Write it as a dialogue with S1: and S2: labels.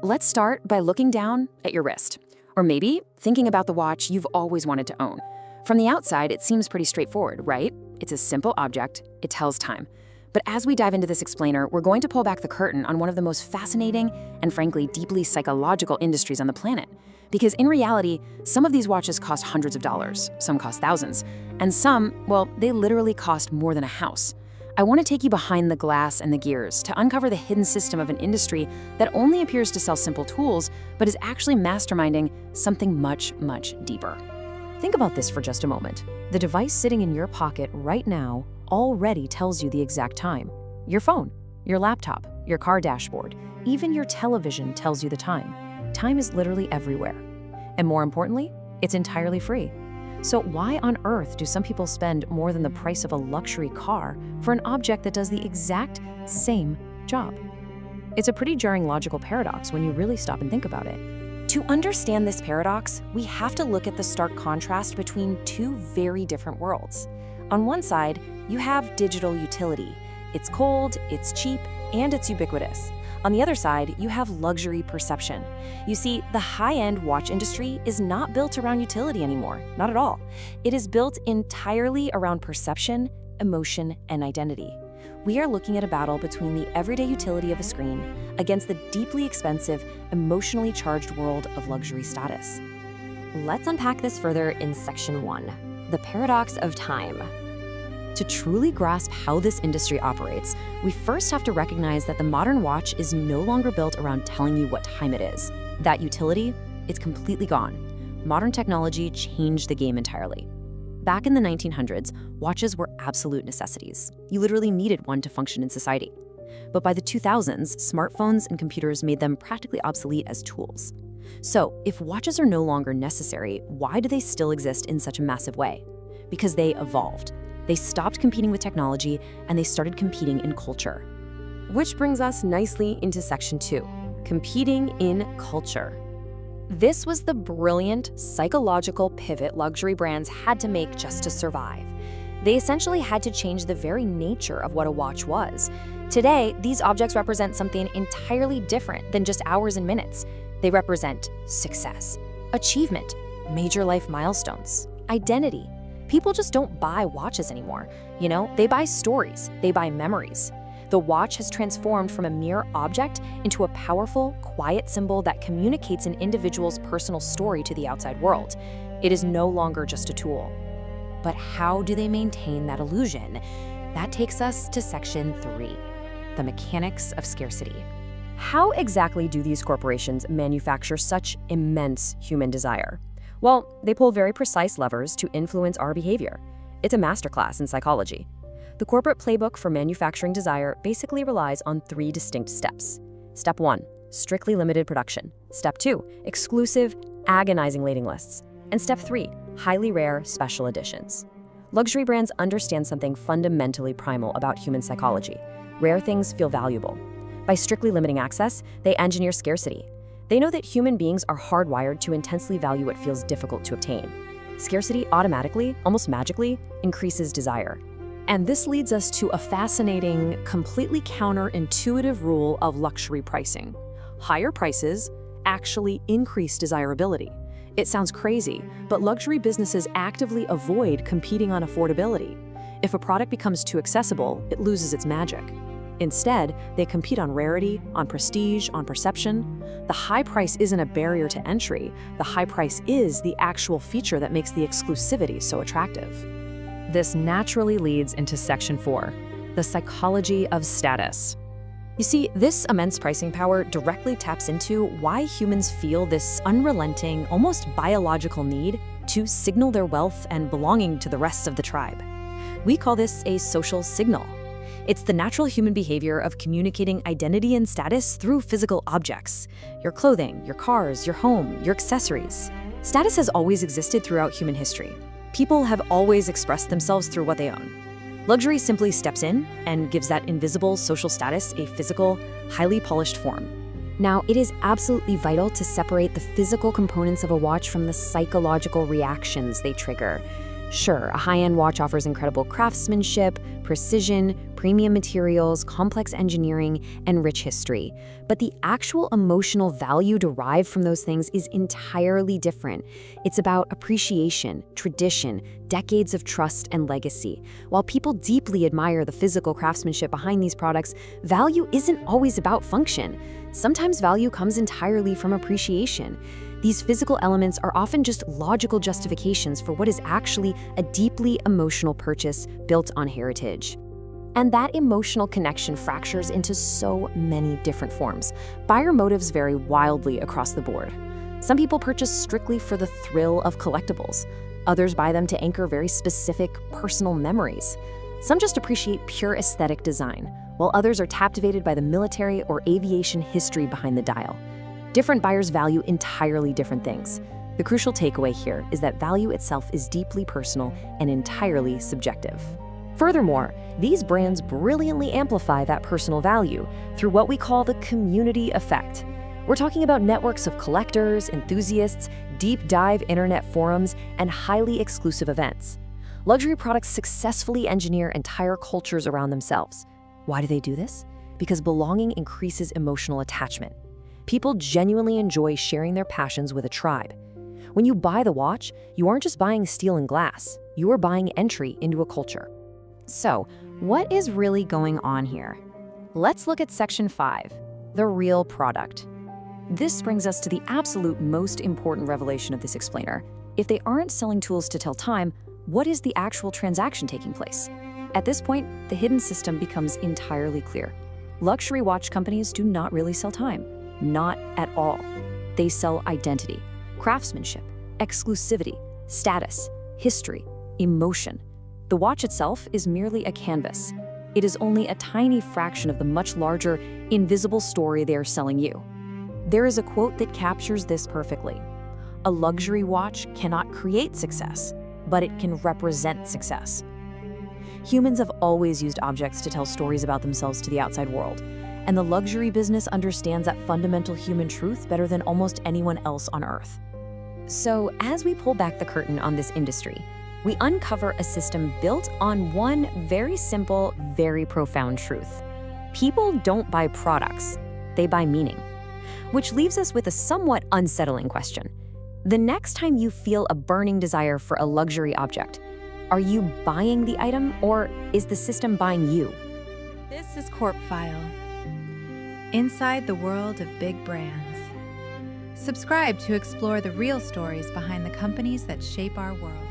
S1: Let's start by looking down at your wrist, or maybe thinking about the watch you've always wanted to own. From the outside, it seems pretty straightforward, right? It's a simple object, it tells time. But as we dive into this explainer, we're going to pull back the curtain on one of the most fascinating and frankly deeply psychological industries on the planet. Because in reality, some of these watches cost hundreds of dollars, some cost thousands, and some, well, they literally cost more than a house. I want to take you behind the glass and the gears to uncover the hidden system of an industry that only appears to sell simple tools, but is actually masterminding something much, much deeper.
S2: Think about this for just a moment. The device sitting in your pocket right now already tells you the exact time. Your phone, your laptop, your car dashboard, even your television tells you the time. Time is literally everywhere. And more importantly, it's entirely free. So why on earth do some people spend more than the price of a luxury car for an object that does the exact same job? It's a pretty jarring logical paradox when you really stop and think about it.
S3: To understand this paradox, we have to look at the stark contrast between two very different worlds. On one side, you have digital utility. It's cold, it's cheap, and it's ubiquitous. On the other side, you have luxury perception. You see, the high-end watch industry is not built around utility anymore, not at all. It is built entirely around perception, emotion, and identity. We are looking at a battle between the everyday utility of a screen against the deeply expensive, emotionally charged world of luxury status.
S4: Let's unpack this further in Section 1, the paradox of time.
S2: To truly grasp how this industry operates, we first have to recognize that the modern watch is no longer built around telling you what time it is. That utility, it's completely gone. Modern technology changed the game entirely. Back in the 1900s, watches were absolute necessities. You literally needed one to function in society. But by the 2000s, smartphones and computers made them practically obsolete as tools. So, if watches are no longer necessary, why do they still exist in such a massive way? Because they evolved. They stopped competing with technology, and they started competing in culture.
S3: Which brings us nicely into Section 2, competing in culture. This was the brilliant psychological pivot luxury brands had to make just to survive. They essentially had to change the very nature of what a watch was. Today, these objects represent something entirely different than just hours and minutes. They represent success, achievement, major life milestones, identity. People just don't buy watches anymore. They buy stories, they buy memories. The watch has transformed from a mere object into a powerful, quiet symbol that communicates an individual's personal story to the outside world. It is no longer just a tool. But how do they maintain that illusion? That takes us to Section 3, the mechanics of scarcity. How exactly do these corporations manufacture such immense human desire? Well, they pull very precise levers to influence our behavior. It's a masterclass in psychology. The corporate playbook for manufacturing desire basically relies on 3 distinct steps. Step 1, strictly limited production. Step 2, exclusive, agonizing waiting lists. And Step 3, highly rare special editions. Luxury brands understand something fundamentally primal about human psychology. Rare things feel valuable. By strictly limiting access, they engineer scarcity. They know that human beings are hardwired to intensely value what feels difficult to obtain. Scarcity automatically, almost magically, increases desire.
S2: And this leads us to a fascinating, completely counterintuitive rule of luxury pricing. Higher prices actually increase desirability. It sounds crazy, but luxury businesses actively avoid competing on affordability. If a product becomes too accessible, it loses its magic. Instead, they compete on rarity, on prestige, on perception. The high price isn't a barrier to entry. The high price is the actual feature that makes the exclusivity so attractive. This naturally leads into Section 4, the psychology of status. You see, this immense pricing power directly taps into why humans feel this unrelenting, almost biological need to signal their wealth and belonging to the rest of the tribe. We call this a social signal. It's the natural human behavior of communicating identity and status through physical objects. Your clothing, your cars, your home, your accessories. Status has always existed throughout human history. People have always expressed themselves through what they own. Luxury simply steps in and gives that invisible social status a physical, highly polished form.
S3: Now, it is absolutely vital to separate the physical components of a watch from the psychological reactions they trigger. Sure, a high-end watch offers incredible craftsmanship, precision, premium materials, complex engineering, and rich history. But the actual emotional value derived from those things is entirely different. It's about appreciation, tradition, decades of trust, and legacy. While people deeply admire the physical craftsmanship behind these products, value isn't always about function. Sometimes value comes entirely from appreciation. These physical elements are often just logical justifications for what is actually a deeply emotional purchase built on heritage. And that emotional connection fractures into so many different forms. Buyer motives vary wildly across the board. Some people purchase strictly for the thrill of collectibles. Others buy them to anchor very specific personal memories. Some just appreciate pure aesthetic design, while others are captivated by the military or aviation history behind the dial. Different buyers value entirely different things. The crucial takeaway here is that value itself is deeply personal and entirely subjective. Furthermore, these brands brilliantly amplify that personal value through what we call the community effect. We're talking about networks of collectors, enthusiasts, deep dive internet forums, and highly exclusive events. Luxury products successfully engineer entire cultures around themselves. Why do they do this? Because belonging increases emotional attachment. People genuinely enjoy sharing their passions with a tribe. When you buy the watch, you aren't just buying steel and glass, you are buying entry into a culture.
S1: So, what is really going on here? Let's look at Section 5, the real product. This brings us to the absolute most important revelation of this explainer. If they aren't selling tools to tell time, what is the actual transaction taking place? At this point, the hidden system becomes entirely clear. Luxury watch companies do not really sell time. Not at all. They sell identity, craftsmanship, exclusivity, status, history, emotion. The watch itself is merely a canvas. It is only a tiny fraction of the much larger, invisible story they are selling you. There is a quote that captures this perfectly. A luxury watch cannot create success, but it can represent success. Humans have always used objects to tell stories about themselves to the outside world. And the luxury business understands that fundamental human truth better than almost anyone else on Earth. So, as we pull back the curtain on this industry, we uncover a system built on one very simple, very profound truth. People don't buy products, they buy meaning. Which leaves us with a somewhat unsettling question. The next time you feel a burning desire for a luxury object, are you buying the item or is the system buying you?
S5: This is Corp File. Inside the world of big brands. Subscribe to explore the real stories behind the companies that shape our world.